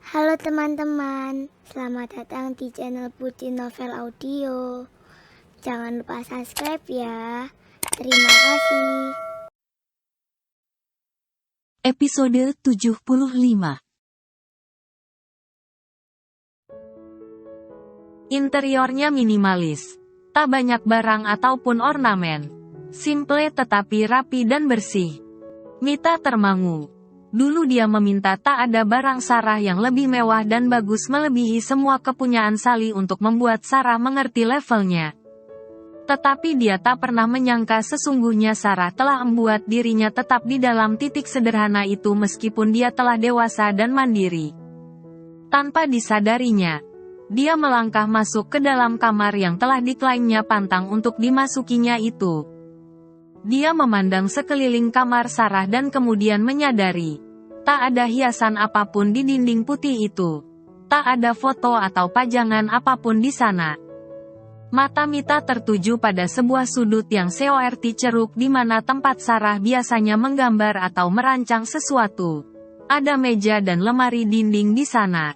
Halo teman-teman, selamat datang di channel Putri Novel Audio. Jangan lupa subscribe ya. Terima kasih. Episode 75. Interiornya minimalis. Tak banyak barang ataupun ornamen. Simple tetapi rapi dan bersih. Mita termangu. Dulu dia meminta tak ada barang Sarah yang lebih mewah dan bagus melebihi semua kepunyaan Sally untuk membuat Sarah mengerti levelnya. Tetapi dia tak pernah menyangka sesungguhnya Sarah telah membuat dirinya tetap di dalam titik sederhana itu meskipun dia telah dewasa dan mandiri. Tanpa disadarinya, dia melangkah masuk ke dalam kamar yang telah diklaimnya pantang untuk dimasukinya itu. Dia memandang sekeliling kamar Sarah dan kemudian menyadari, tak ada hiasan apapun di dinding putih itu. Tak ada foto atau pajangan apapun di sana. Mata Mita tertuju pada sebuah sudut yang seperti ceruk di mana tempat Sarah biasanya menggambar atau merancang sesuatu. Ada meja dan lemari dinding di sana.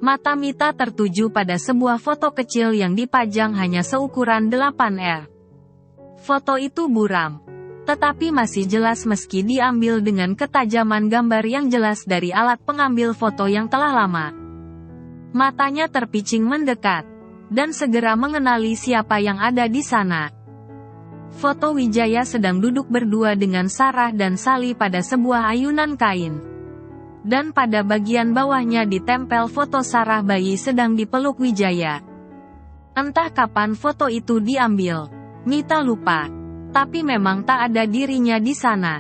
Mata Mita tertuju pada sebuah foto kecil yang dipajang hanya seukuran 8R. Foto itu buram, tetapi masih jelas meski diambil dengan ketajaman gambar yang jelas dari alat pengambil foto yang telah lama. Matanya terpicing mendekat, dan segera mengenali siapa yang ada di sana. Foto Wijaya sedang duduk berdua dengan Sarah dan Sally pada sebuah ayunan kain. Dan pada bagian bawahnya ditempel foto Sarah bayi sedang dipeluk Wijaya. Entah kapan foto itu diambil, Mita lupa. Tapi memang tak ada dirinya di sana.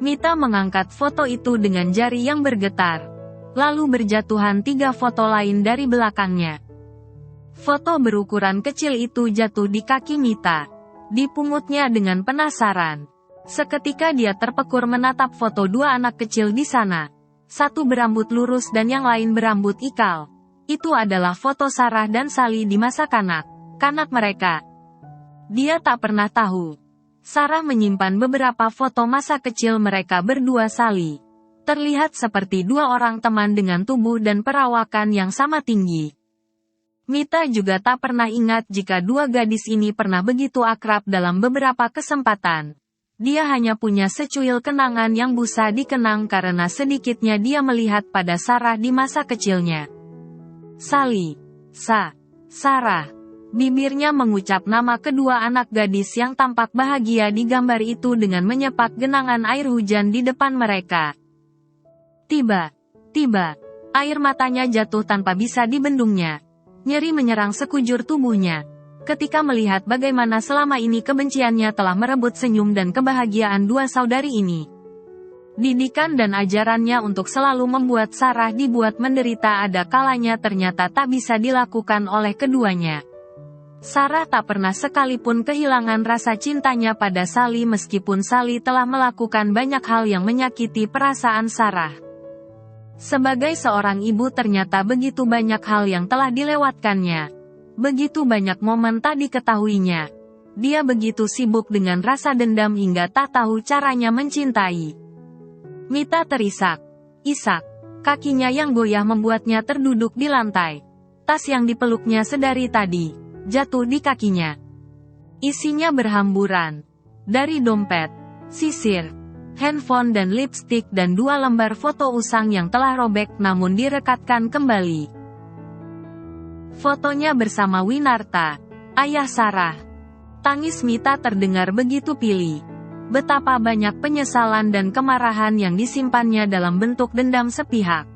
Mita mengangkat foto itu dengan jari yang bergetar. Lalu berjatuhan 3 foto lain dari belakangnya. Foto berukuran kecil itu jatuh di kaki Mita. Dipungutnya dengan penasaran. Seketika dia terpekur menatap foto 2 anak kecil di sana. Satu berambut lurus dan yang lain berambut ikal. Itu adalah foto Sarah dan Sally di masa kanak-kanak mereka. Dia tak pernah tahu. Sarah menyimpan beberapa foto masa kecil mereka berdua Sally. Terlihat seperti 2 orang teman dengan tubuh dan perawakan yang sama tinggi. Mita juga tak pernah ingat jika 2 gadis ini pernah begitu akrab dalam beberapa kesempatan. Dia hanya punya secuil kenangan yang bisa dikenang karena sedikitnya dia melihat pada Sarah di masa kecilnya. Sally. Sarah. Bibirnya mengucap nama kedua anak gadis yang tampak bahagia di gambar itu dengan menyepak genangan air hujan di depan mereka. Tiba, air matanya jatuh tanpa bisa dibendungnya. Nyeri menyerang sekujur tubuhnya. Ketika melihat bagaimana selama ini kebenciannya telah merebut senyum dan kebahagiaan 2 saudari ini. Didikan dan ajarannya untuk selalu membuat Sarah dibuat menderita ada kalanya ternyata tak bisa dilakukan oleh keduanya. Sarah tak pernah sekalipun kehilangan rasa cintanya pada Sally meskipun Sally telah melakukan banyak hal yang menyakiti perasaan Sarah. Sebagai seorang ibu ternyata begitu banyak hal yang telah dilewatkannya. Begitu banyak momen tak diketahuinya. Dia begitu sibuk dengan rasa dendam hingga tak tahu caranya mencintai. Mita terisak. Kakinya yang goyah membuatnya terduduk di lantai. Tas yang dipeluknya sedari tadi, jatuh di kakinya. Isinya berhamburan. Dari dompet, sisir, handphone dan lipstik dan 2 lembar foto usang yang telah robek namun direkatkan kembali. Fotonya bersama Winarta, ayah Sarah. Tangis Mita terdengar begitu pilih. Betapa banyak penyesalan dan kemarahan yang disimpannya dalam bentuk dendam sepihak.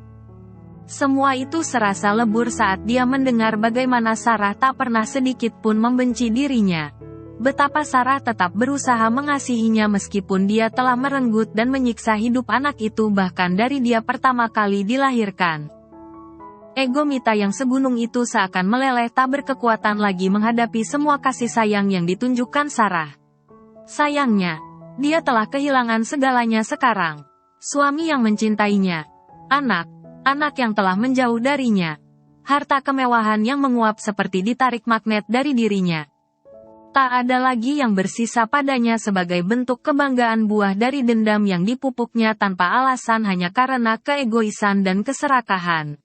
Semua itu serasa lebur saat dia mendengar bagaimana Sarah tak pernah sedikit pun membenci dirinya. Betapa Sarah tetap berusaha mengasihinya meskipun dia telah merenggut dan menyiksa hidup anak itu bahkan dari dia pertama kali dilahirkan. Ego Mita yang segunung itu seakan meleleh tak berkekuatan lagi menghadapi semua kasih sayang yang ditunjukkan Sarah. Sayangnya, dia telah kehilangan segalanya sekarang. Suami yang mencintainya, anak yang telah menjauh darinya, harta kemewahan yang menguap seperti ditarik magnet dari dirinya. Tak ada lagi yang bersisa padanya sebagai bentuk kebanggaan buah dari dendam yang dipupuknya tanpa alasan hanya karena keegoisan dan keserakahan.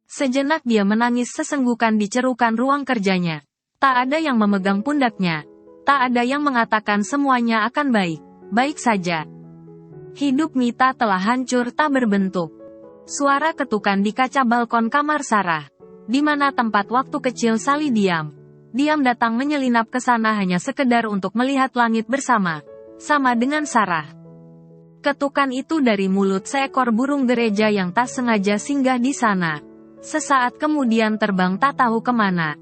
Sejenak dia menangis sesenggukan di cerukan ruang kerjanya. Tak ada yang memegang pundaknya. Tak ada yang mengatakan semuanya akan baik saja. Hidup Mita telah hancur tak berbentuk. Suara ketukan di kaca balkon kamar Sarah, di mana tempat waktu kecil Sally diam datang menyelinap ke sana hanya sekedar untuk melihat langit sama dengan Sarah. Ketukan itu dari mulut seekor burung gereja yang tak sengaja singgah di sana. Sesaat kemudian terbang tak tahu kemana.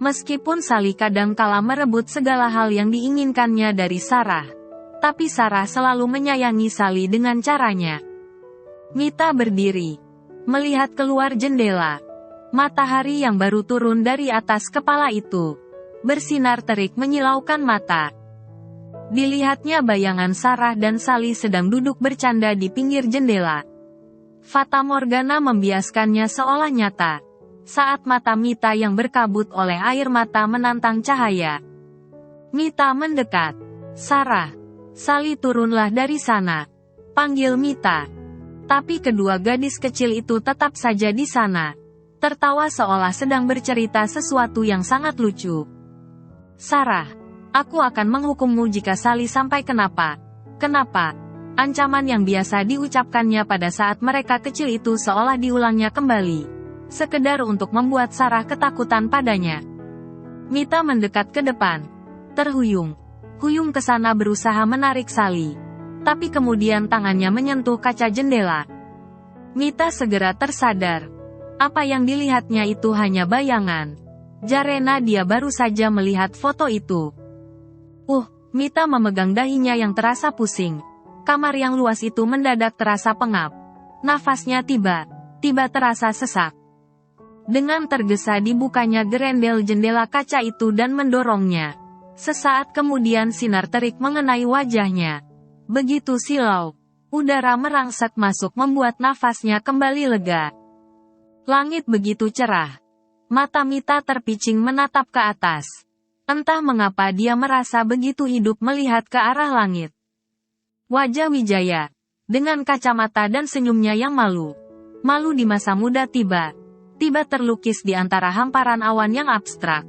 Meskipun Sally kadang-kala merebut segala hal yang diinginkannya dari Sarah, tapi Sarah selalu menyayangi Sally dengan caranya. Mita berdiri, melihat keluar jendela. Matahari yang baru turun dari atas kepala itu bersinar terik menyilaukan mata. Dilihatnya bayangan Sarah dan Sally sedang duduk bercanda di pinggir jendela. Fata Morgana membiaskannya seolah nyata. Saat mata Mita yang berkabut oleh air mata menantang cahaya. Mita mendekat. Sarah, Sally turunlah dari sana. Panggil Mita. Tapi kedua gadis kecil itu tetap saja di sana. Tertawa seolah sedang bercerita sesuatu yang sangat lucu. Sarah, aku akan menghukummu jika Sally sampai kenapa. Kenapa? Ancaman yang biasa diucapkannya pada saat mereka kecil itu seolah diulangnya kembali. Sekedar untuk membuat Sarah ketakutan padanya. Mita mendekat ke depan. Terhuyung ke sana berusaha menarik Sally. Tapi kemudian tangannya menyentuh kaca jendela. Mita segera tersadar. Apa yang dilihatnya itu hanya bayangan. Jarena dia baru saja melihat foto itu. Mita memegang dahinya yang terasa pusing. Kamar yang luas itu mendadak terasa pengap. Nafasnya tiba terasa sesak. Dengan tergesa dibukanya gerendel jendela kaca itu dan mendorongnya. Sesaat kemudian sinar terik mengenai wajahnya. Begitu silau. Udara merangsek masuk membuat nafasnya kembali lega. Langit begitu cerah. Mata Mita terpicing menatap ke atas. Entah mengapa dia merasa begitu hidup melihat ke arah langit. Wajah Wijaya, dengan kacamata dan senyumnya yang malu di masa muda tiba terlukis di antara hamparan awan yang abstrak.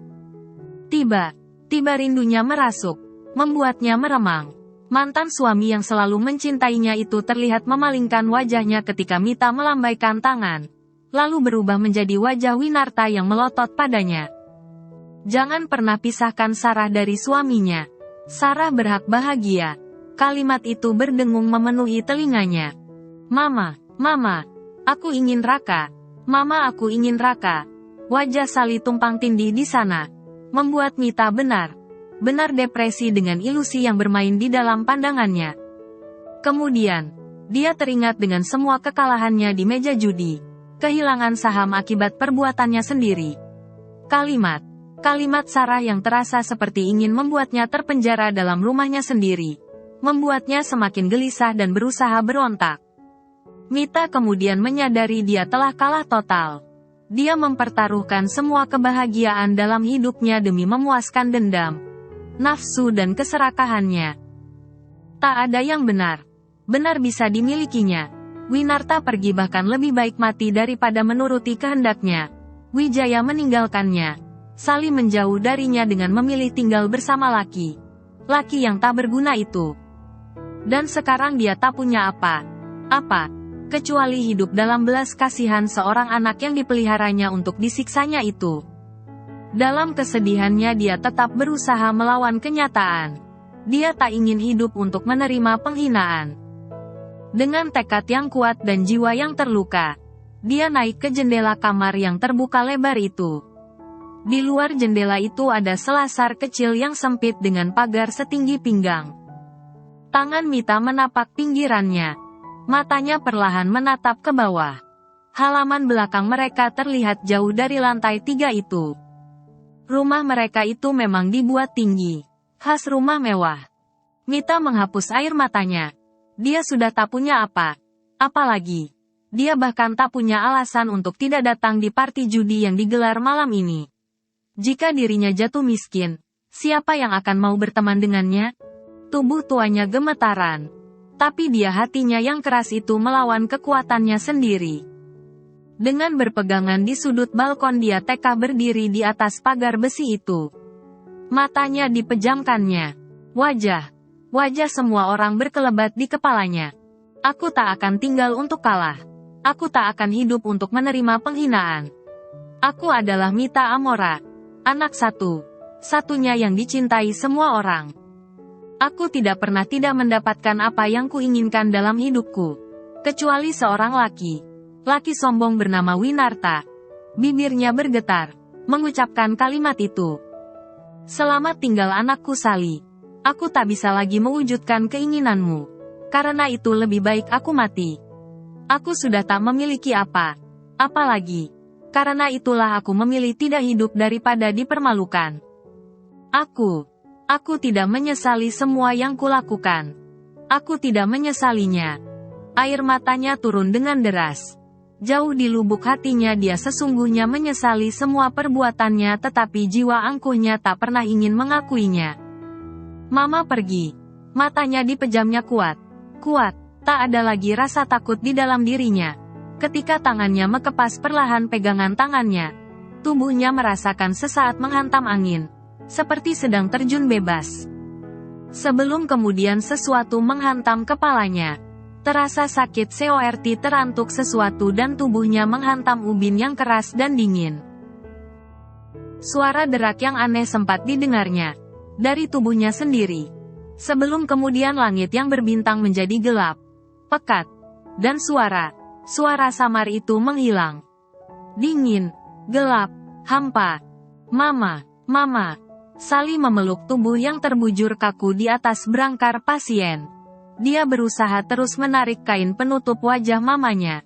Tiba rindunya merasuk, membuatnya meremang. Mantan suami yang selalu mencintainya itu terlihat memalingkan wajahnya ketika Mita melambaikan tangan, lalu berubah menjadi wajah Winarta yang melotot padanya. Jangan pernah pisahkan Sarah dari suaminya. Sarah berhak bahagia. Kalimat itu berdengung memenuhi telinganya. Mama, aku ingin Raka. Mama, aku ingin Raka. Wajah Sally tumpang tindih di sana, membuat Mita benar depresi dengan ilusi yang bermain di dalam pandangannya. Kemudian, dia teringat dengan semua kekalahannya di meja judi, kehilangan saham akibat perbuatannya sendiri. Kalimat Sarah yang terasa seperti ingin membuatnya terpenjara dalam rumahnya sendiri, membuatnya semakin gelisah dan berusaha berontak. Mita kemudian menyadari dia telah kalah total. Dia mempertaruhkan semua kebahagiaan dalam hidupnya demi memuaskan dendam, nafsu dan keserakahannya. Tak ada yang benar bisa dimilikinya. Winarta pergi bahkan lebih baik mati daripada menuruti kehendaknya. Wijaya meninggalkannya. Sally menjauh darinya dengan memilih tinggal bersama laki yang tak berguna itu. Dan sekarang dia tak punya apa kecuali hidup dalam belas kasihan seorang anak yang dipeliharanya untuk disiksanya itu. Dalam kesedihannya dia tetap berusaha melawan kenyataan. Dia tak ingin hidup untuk menerima penghinaan. Dengan tekad yang kuat dan jiwa yang terluka, dia naik ke jendela kamar yang terbuka lebar itu. Di luar jendela itu ada selasar kecil yang sempit dengan pagar setinggi pinggang. Tangan Mita menapak pinggirannya. Matanya perlahan menatap ke bawah. Halaman belakang mereka terlihat jauh dari lantai 3 itu. Rumah mereka itu memang dibuat tinggi, khas rumah mewah. Mita menghapus air matanya. Dia sudah tak punya apalagi. Dia bahkan tak punya alasan untuk tidak datang di parti judi yang digelar malam ini. Jika dirinya jatuh miskin, Siapa yang akan mau berteman dengannya? Tubuh tuanya gemetaran. Tapi dia hatinya yang keras itu melawan kekuatannya sendiri. Dengan berpegangan di sudut balkon dia tekah berdiri di atas pagar besi itu. Matanya dipejamkannya. Wajah semua orang berkelebat di kepalanya. Aku tak akan tinggal untuk kalah. Aku tak akan hidup untuk menerima penghinaan. Aku adalah Mita Amora. Anak satu-satunya yang dicintai semua orang. Aku tidak pernah tidak mendapatkan apa yang kuinginkan dalam hidupku. Kecuali seorang laki. Laki sombong bernama Winarta. Bibirnya bergetar, mengucapkan kalimat itu. Selamat tinggal anakku Sally. Aku tak bisa lagi mewujudkan keinginanmu. Karena itu lebih baik aku mati. Aku sudah tak memiliki apa lagi. Karena itulah aku memilih tidak hidup daripada dipermalukan. Aku tidak menyesali semua yang kulakukan. Aku tidak menyesalinya. Air matanya turun dengan deras. Jauh di lubuk hatinya dia sesungguhnya menyesali semua perbuatannya, tetapi jiwa angkuhnya tak pernah ingin mengakuinya. Mama pergi. Matanya dipejamnya kuat. Tak ada lagi rasa takut di dalam dirinya. Ketika tangannya mengepas perlahan pegangan tangannya, tubuhnya merasakan sesaat menghantam angin, seperti sedang terjun bebas. Sebelum kemudian sesuatu menghantam kepalanya. Terasa sakit seperti terantuk sesuatu dan tubuhnya menghantam ubin yang keras dan dingin. Suara derak yang aneh sempat didengarnya. Dari tubuhnya sendiri. Sebelum kemudian langit yang berbintang menjadi gelap, pekat, dan suara samar itu menghilang. Dingin, gelap, hampa. Mama. Sally memeluk tubuh yang terbujur kaku di atas berangkar pasien. Dia berusaha terus menarik kain penutup wajah mamanya.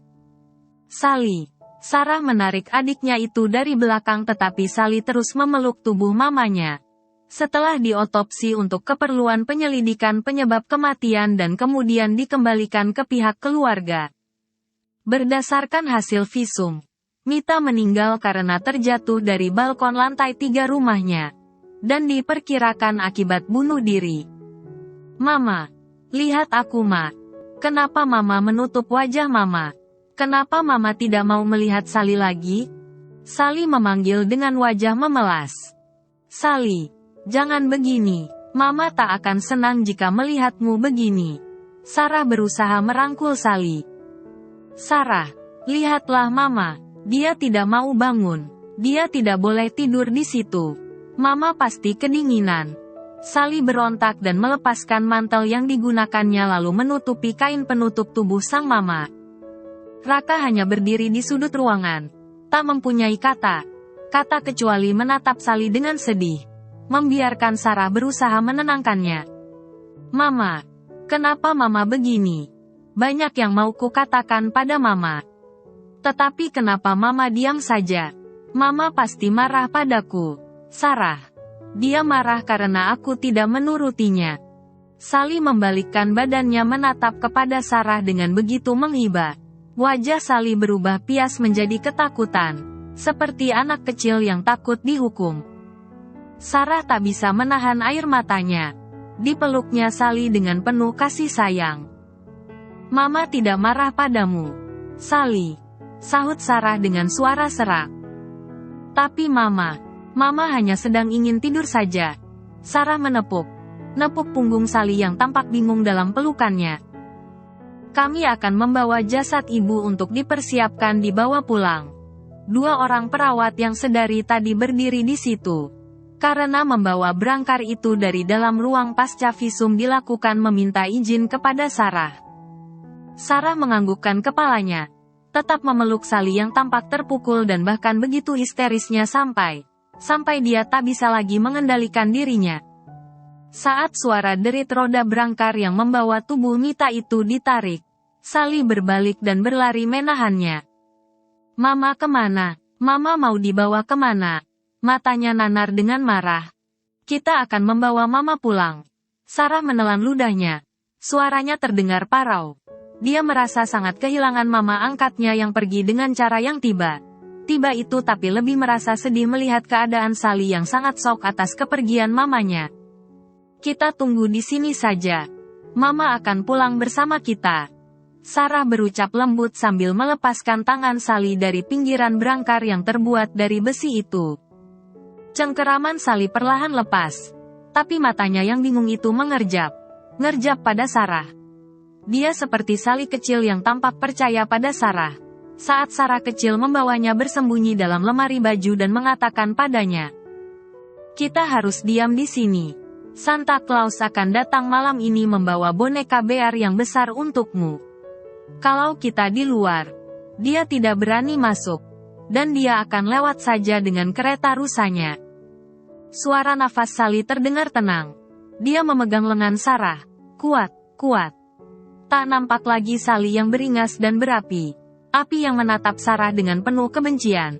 Sally. Sarah menarik adiknya itu dari belakang, tetapi Sally terus memeluk tubuh mamanya. Setelah diotopsi untuk keperluan penyelidikan penyebab kematian dan kemudian dikembalikan ke pihak keluarga. Berdasarkan hasil visum, Mita meninggal karena terjatuh dari balkon lantai 3 rumahnya. Dan diperkirakan akibat bunuh diri. Mama. Lihat aku, Ma. Kenapa Mama menutup wajah Mama? Kenapa Mama tidak mau melihat Sally lagi? Sally memanggil dengan wajah memelas. Sally. Jangan begini. Mama tak akan senang jika melihatmu begini. Sarah berusaha merangkul Sally. Sarah. Lihatlah Mama. Dia tidak mau bangun. Dia tidak boleh tidur di situ. Mama pasti kedinginan. Sally berontak dan melepaskan mantel yang digunakannya lalu menutupi kain penutup tubuh sang mama. Raka hanya berdiri di sudut ruangan. Tak mempunyai kata kecuali menatap Sally dengan sedih. Membiarkan Sarah berusaha menenangkannya. Mama. Kenapa Mama begini? Banyak yang mau kukatakan pada Mama. Tetapi kenapa Mama diam saja? Mama pasti marah padaku. Sarah. Dia marah karena aku tidak menurutinya. Sally membalikkan badannya menatap kepada Sarah dengan begitu menghibah. Wajah Sally berubah pias menjadi ketakutan. Seperti anak kecil yang takut dihukum. Sarah tak bisa menahan air matanya. Dipeluknya Sally dengan penuh kasih sayang. Mama tidak marah padamu, Sally. Sahut Sarah dengan suara serak. Tapi Mama hanya sedang ingin tidur saja. Sarah menepuk punggung Sally yang tampak bingung dalam pelukannya. Kami akan membawa jasad ibu untuk dipersiapkan dibawa pulang. 2 orang perawat yang sedari tadi berdiri di situ. Karena membawa berangkar itu dari dalam ruang pasca visum dilakukan meminta izin kepada Sarah. Sarah menganggukkan kepalanya. Tetap memeluk Sally yang tampak terpukul dan bahkan begitu histerisnya sampai dia tak bisa lagi mengendalikan dirinya. Saat suara derit roda berangkar yang membawa tubuh Mita itu ditarik, Sally berbalik dan berlari menahannya. Mama kemana? Mama mau dibawa kemana? Matanya nanar dengan marah. Kita akan membawa Mama pulang. Sarah menelan ludahnya. Suaranya terdengar parau. Dia merasa sangat kehilangan mama angkatnya yang pergi dengan cara yang tiba tiba itu tapi lebih merasa sedih melihat keadaan Sally yang sangat shock atas kepergian mamanya. Kita tunggu di sini saja. Mama akan pulang bersama kita. Sarah berucap lembut sambil melepaskan tangan Sally dari pinggiran berangkar yang terbuat dari besi itu. Cengkeraman Sally perlahan lepas. Tapi matanya yang bingung itu ngerjap pada Sarah. Dia seperti Sally kecil yang tampak percaya pada Sarah. Saat Sarah kecil membawanya bersembunyi dalam lemari baju dan mengatakan padanya, "Kita harus diam di sini. Santa Claus akan datang malam ini membawa boneka bear yang besar untukmu. Kalau kita di luar, dia tidak berani masuk. Dan dia akan lewat saja dengan kereta rusanya." Suara nafas Sally terdengar tenang. Dia memegang lengan Sarah. Kuat, kuat. Tak nampak lagi Sally yang beringas dan berapi. Api yang menatap Sarah dengan penuh kebencian.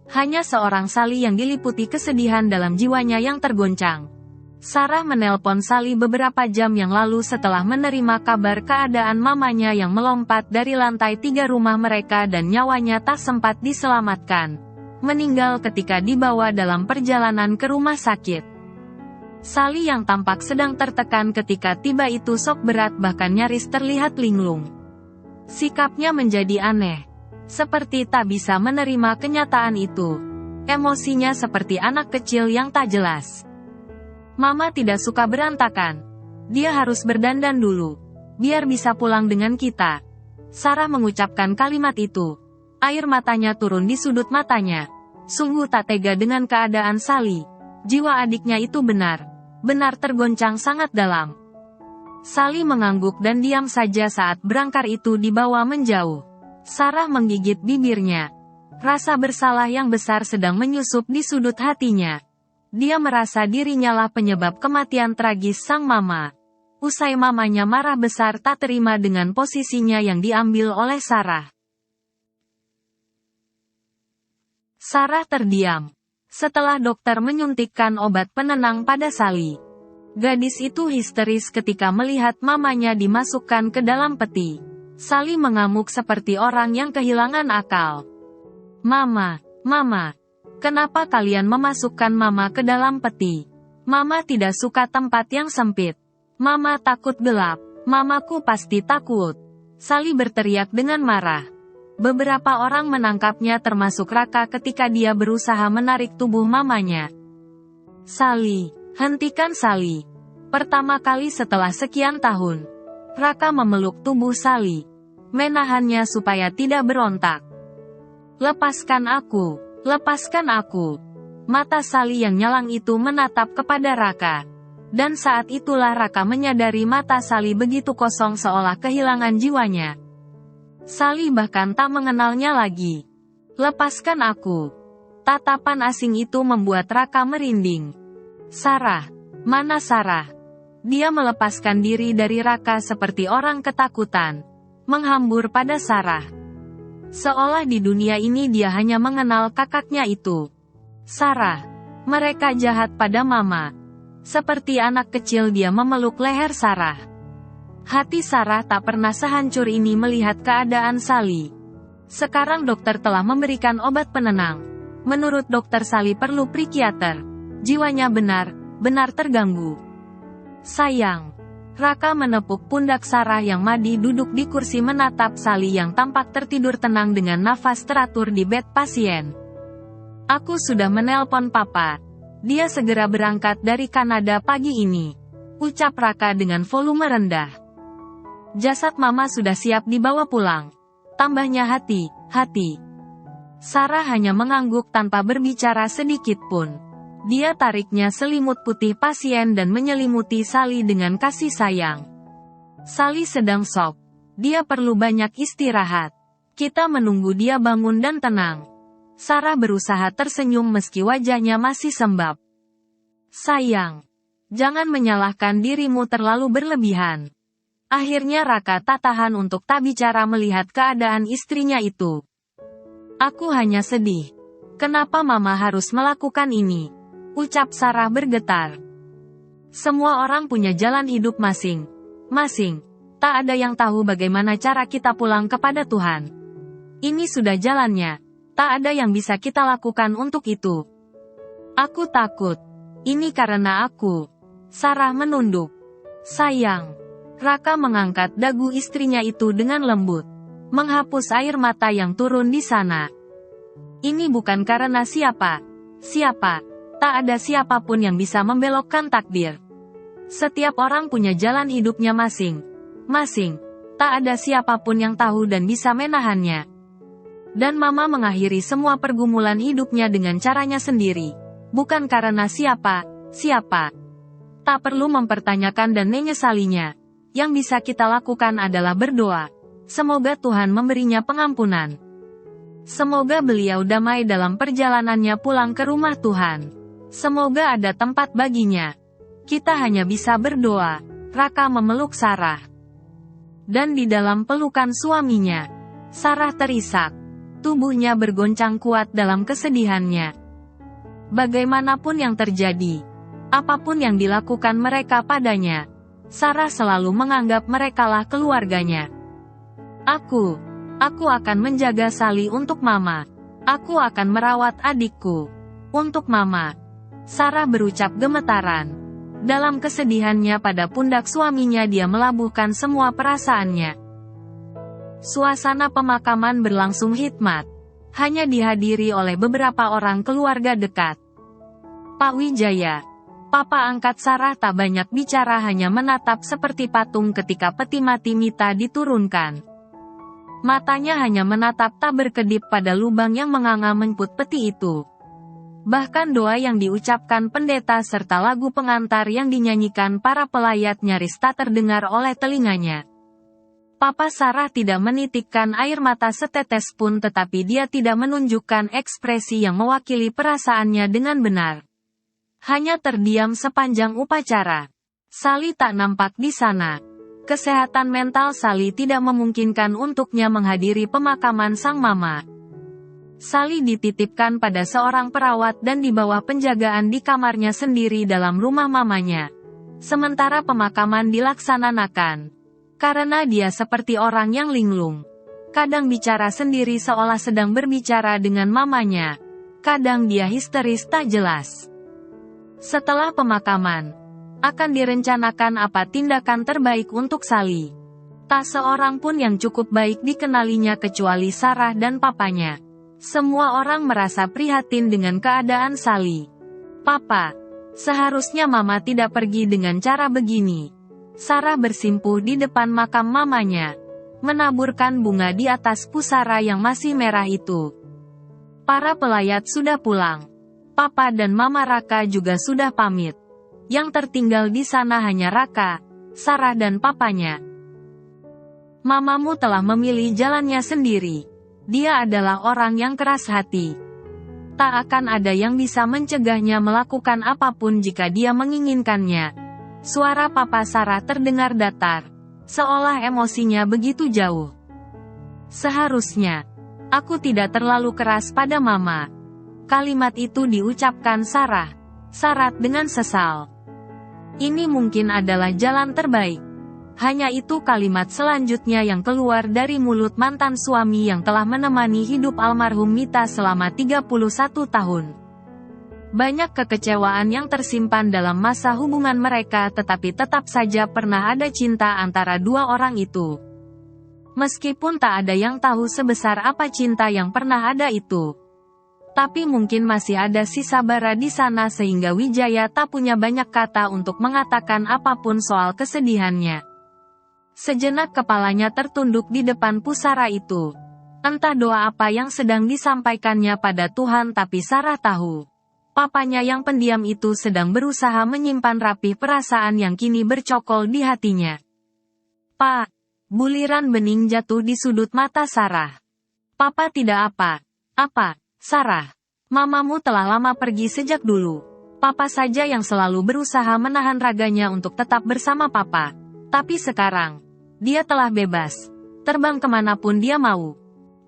Hanya seorang Sally yang diliputi kesedihan dalam jiwanya yang tergoncang. Sarah menelpon Sally beberapa jam yang lalu setelah menerima kabar keadaan mamanya yang melompat dari lantai 3 rumah mereka dan nyawanya tak sempat diselamatkan. Meninggal ketika dibawa dalam perjalanan ke rumah sakit. Sally yang tampak sedang tertekan ketika tiba itu sok berat bahkan nyaris terlihat linglung. Sikapnya menjadi aneh. Seperti tak bisa menerima kenyataan itu. Emosinya seperti anak kecil yang tak jelas. Mama tidak suka berantakan. Dia harus berdandan dulu. Biar bisa pulang dengan kita. Sarah mengucapkan kalimat itu. Air matanya turun di sudut matanya. Sungguh tak tega dengan keadaan Sally. Jiwa adiknya itu benar tergoncang sangat dalam. Sally mengangguk dan diam saja saat berangkar itu dibawa menjauh. Sarah menggigit bibirnya. Rasa bersalah yang besar sedang menyusup di sudut hatinya. Dia merasa dirinya lah penyebab kematian tragis sang mama. Usai mamanya marah besar tak terima dengan posisinya yang diambil oleh Sarah. Sarah terdiam. Setelah dokter menyuntikkan obat penenang pada Sally. Gadis itu histeris ketika melihat mamanya dimasukkan ke dalam peti. Sally mengamuk seperti orang yang kehilangan akal. Mama, kenapa kalian memasukkan Mama ke dalam peti? Mama tidak suka tempat yang sempit. Mama takut gelap. Mamaku pasti takut. Sally berteriak dengan marah. Beberapa orang menangkapnya termasuk Raka ketika dia berusaha menarik tubuh mamanya. Sally, hentikan Sally. Pertama kali setelah sekian tahun. Raka memeluk tubuh Sally. Menahannya supaya tidak berontak. Lepaskan aku. Lepaskan aku. Mata Sally yang nyalang itu menatap kepada Raka. Dan saat itulah Raka menyadari mata Sally begitu kosong seolah kehilangan jiwanya. Sally bahkan tak mengenalnya lagi. Lepaskan aku. Tatapan asing itu membuat Raka merinding. Sarah. Mana Sarah? Dia melepaskan diri dari Raka seperti orang ketakutan. Menghambur pada Sarah. Seolah di dunia ini dia hanya mengenal kakaknya itu. Sarah. Mereka jahat pada Mama. Seperti anak kecil dia memeluk leher Sarah. Hati Sarah tak pernah sehancur ini melihat keadaan Sally. Sekarang dokter telah memberikan obat penenang. Menurut dokter Sally perlu psikiater. Jiwanya benar terganggu. Sayang. Raka menepuk pundak Sarah yang madi duduk di kursi menatap Sally yang tampak tertidur tenang dengan nafas teratur di bed pasien. Aku sudah menelpon Papa. Dia segera berangkat dari Kanada pagi ini. Ucap Raka dengan volume rendah. Jasad Mama sudah siap dibawa pulang. Tambahnya hati. Sarah hanya mengangguk tanpa berbicara sedikit pun. Dia tariknya selimut putih pasien dan menyelimuti Sally dengan kasih sayang. Sally sedang shock. Dia perlu banyak istirahat. Kita menunggu dia bangun dan tenang. Sarah berusaha tersenyum meski wajahnya masih sembab. Sayang. Jangan menyalahkan dirimu terlalu berlebihan. Akhirnya Raka tak tahan untuk tak bicara melihat keadaan istrinya itu. Aku hanya sedih. Kenapa Mama harus melakukan ini? Ucap Sarah bergetar. Semua orang punya jalan hidup masing-masing. Tak ada yang tahu bagaimana cara kita pulang kepada Tuhan. Ini sudah jalannya. Tak ada yang bisa kita lakukan untuk itu. Aku takut. Ini karena aku. Sarah menunduk. Sayang. Raka mengangkat dagu istrinya itu dengan lembut, menghapus air mata yang turun di sana. Ini bukan karena siapa. Tak ada siapapun yang bisa membelokkan takdir. Setiap orang punya jalan hidupnya masing-masing. Tak ada siapapun yang tahu dan bisa menahannya. Dan Mama mengakhiri semua pergumulan hidupnya dengan caranya sendiri. Bukan karena siapa. Tak perlu mempertanyakan dan menyesalinya. Yang bisa kita lakukan adalah berdoa. Semoga Tuhan memberinya pengampunan. Semoga beliau damai dalam perjalanannya pulang ke rumah Tuhan. Semoga ada tempat baginya. Kita hanya bisa berdoa. Raka memeluk Sarah. Dan di dalam pelukan suaminya, Sarah terisak. Tubuhnya bergoncang kuat dalam kesedihannya. Bagaimanapun yang terjadi, apapun yang dilakukan mereka padanya, Sarah selalu menganggap merekalah keluarganya. Aku akan menjaga Sally untuk Mama. Aku akan merawat adikku. Untuk Mama. Sarah berucap gemetaran. Dalam kesedihannya pada pundak suaminya dia melabuhkan semua perasaannya. Suasana pemakaman berlangsung hikmat. Hanya dihadiri oleh beberapa orang keluarga dekat. Pak Wijaya, Papa angkat Sarah tak banyak bicara, hanya menatap seperti patung ketika peti mati Mita diturunkan. Matanya hanya menatap tak berkedip pada lubang yang menganga menput peti itu. Bahkan doa yang diucapkan pendeta serta lagu pengantar yang dinyanyikan para pelayat nyaris tak terdengar oleh telinganya. Papa Sarah tidak menitikkan air mata setetes pun, tetapi dia tidak menunjukkan ekspresi yang mewakili perasaannya dengan benar. Hanya terdiam sepanjang upacara. Sally tak nampak di sana. Kesehatan mental Sally tidak memungkinkan untuknya menghadiri pemakaman sang mama. Sally dititipkan pada seorang perawat dan di bawah penjagaan di kamarnya sendiri dalam rumah mamanya. Sementara pemakaman dilaksanakan. Karena dia seperti orang yang linglung. Kadang bicara sendiri seolah sedang berbicara dengan mamanya. Kadang dia histeris tak jelas. Setelah pemakaman, akan direncanakan apa tindakan terbaik untuk Sally. Tak seorang pun yang cukup baik dikenalinya kecuali Sarah dan papanya. Semua orang merasa prihatin dengan keadaan Sally. Papa, seharusnya Mama tidak pergi dengan cara begini. Sarah bersimpuh di depan makam mamanya, menaburkan bunga di atas pusara yang masih merah itu. Para pelayat sudah pulang. Papa dan Mama Raka juga sudah pamit. Yang tertinggal di sana hanya Raka, Sarah dan papanya. Mamamu telah memilih jalannya sendiri. Dia adalah orang yang keras hati. Tak akan ada yang bisa mencegahnya melakukan apapun jika dia menginginkannya. Suara Papa Sarah terdengar datar, seolah emosinya begitu jauh. Seharusnya, aku tidak terlalu keras pada Mama. Kalimat itu diucapkan Sarah, syarat dengan sesal. Ini mungkin adalah jalan terbaik. Hanya itu kalimat selanjutnya yang keluar dari mulut mantan suami yang telah menemani hidup almarhum Mita selama 31 tahun. Banyak kekecewaan yang tersimpan dalam masa hubungan mereka, tetapi tetap saja pernah ada cinta antara dua orang itu. Meskipun tak ada yang tahu sebesar apa cinta yang pernah ada itu. Tapi mungkin masih ada sisa bara di sana sehingga Wijaya tak punya banyak kata untuk mengatakan apapun soal kesedihannya. Sejenak kepalanya tertunduk di depan pusara itu. Entah doa apa yang sedang disampaikannya pada Tuhan, tapi Sarah tahu. Papanya yang pendiam itu sedang berusaha menyimpan rapi perasaan yang kini bercokol di hatinya. Pak, buliran bening jatuh di sudut mata Sarah. Papa tidak apa, Sarah. Mamamu telah lama pergi sejak dulu. Papa saja yang selalu berusaha menahan raganya untuk tetap bersama Papa. Tapi sekarang, dia telah bebas. Terbang kemanapun dia mau.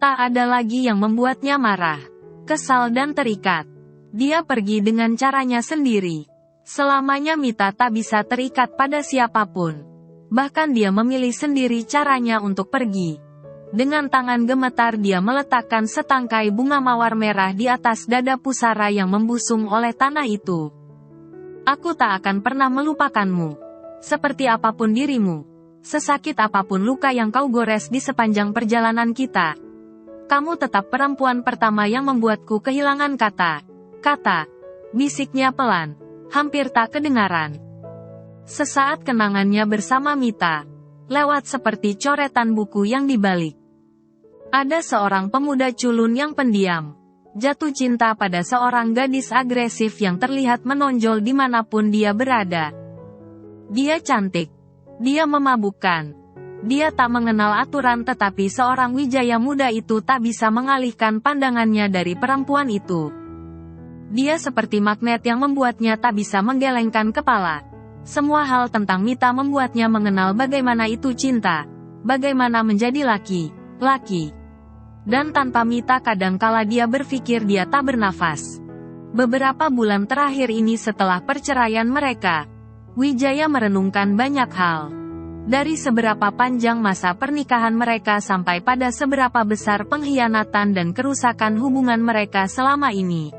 Tak ada lagi yang membuatnya marah, kesal dan terikat. Dia pergi dengan caranya sendiri. Selamanya Mita tak bisa terikat pada siapapun. Bahkan dia memilih sendiri caranya untuk pergi. Dengan tangan gemetar dia meletakkan setangkai bunga mawar merah di atas dada pusara yang membusung oleh tanah itu. Aku tak akan pernah melupakanmu. Seperti apapun dirimu, sesakit apapun luka yang kau gores di sepanjang perjalanan kita, kamu tetap perempuan pertama yang membuatku kehilangan kata, bisiknya pelan, hampir tak kedengaran. Sesaat kenangannya bersama Mita, lewat seperti coretan buku yang dibalik. Ada seorang pemuda culun yang pendiam, jatuh cinta pada seorang gadis agresif yang terlihat menonjol dimanapun dia berada. Dia cantik, dia memabukkan, dia tak mengenal aturan, tetapi seorang wijaya muda itu tak bisa mengalihkan pandangannya dari perempuan itu. Dia seperti magnet yang membuatnya tak bisa menggelengkan kepala. Semua hal tentang Mita membuatnya mengenal bagaimana itu cinta, bagaimana menjadi laki-laki. Dan tanpa Mita kadangkala dia berpikir dia tak bernafas. Beberapa bulan terakhir ini setelah perceraian mereka, Wijaya merenungkan banyak hal. Dari seberapa panjang masa pernikahan mereka sampai pada seberapa besar pengkhianatan dan kerusakan hubungan mereka selama ini.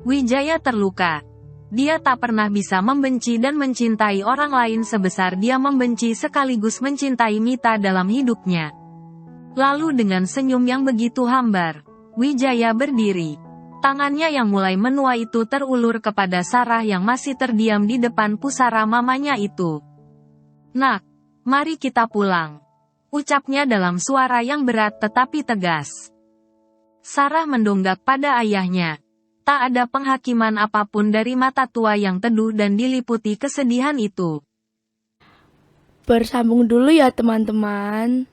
Wijaya terluka. Dia tak pernah bisa membenci dan mencintai orang lain sebesar dia membenci sekaligus mencintai Mita dalam hidupnya. Lalu dengan senyum yang begitu hambar, Wijaya berdiri. Tangannya yang mulai menua itu terulur kepada Sarah yang masih terdiam di depan pusara mamanya itu. "Nak, mari kita pulang," ucapnya dalam suara yang berat tetapi tegas. Sarah mendongak pada ayahnya. Tak ada penghakiman apapun dari mata tua yang teduh dan diliputi kesedihan itu. Bersambung dulu ya teman-teman.